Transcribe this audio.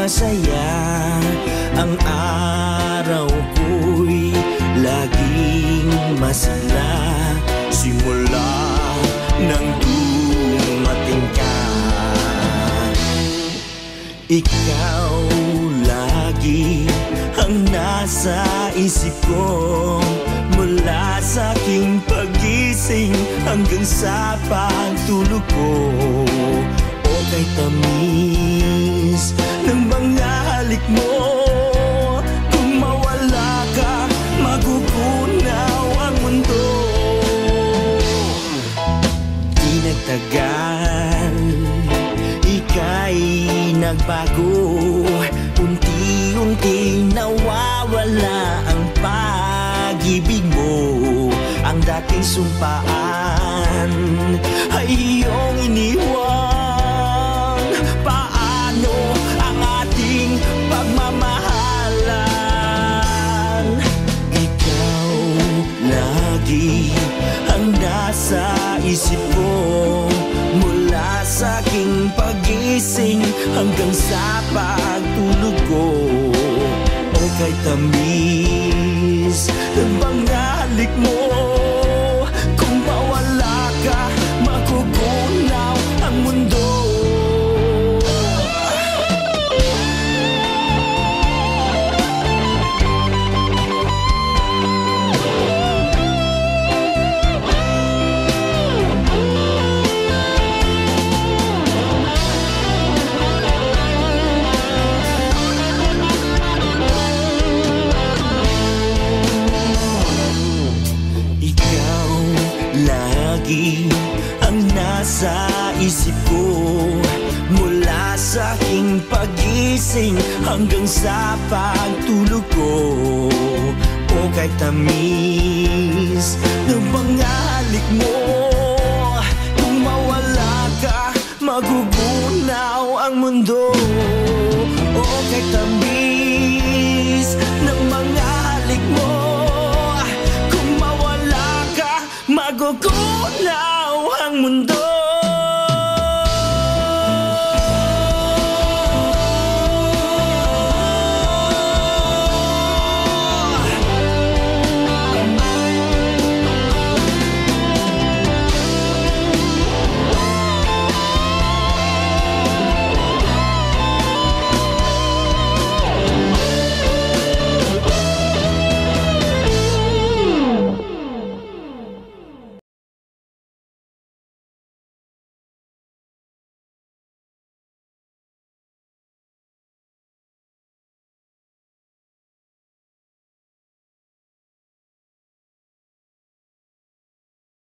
masaya. Ang araw ko'y laging masigla, simula nang dumating ka. Ikaw lagi ang nasa isip ko, mula sa aking pagising hanggang sa pagtulog ko. O kay tamis ng mga halik mo, kung mawala ka, magugunaw ang mundo. Di nagtagal, ika'y nagbago, unti-unting nawawala ang pag-ibig mo. Ang dating sumpaan ay iyong iniwan. Paano ang ating pagmamahalan? Ikaw lagi ang nasa isip ko, mula sa aking pagising hanggang sa pagtulog ko. O kay tamis ng mga halik mo, kung mawala ka, magugunaw ang mundo. Lagi ang nasa isip ko, mula sa aking pagising hanggang sa pagtulog ko. O kay tamis ng mga halik mo, kung mawala ka, magugunaw ang mundo. O kay tamis ng mga halik mo, magugunaw ang mundo.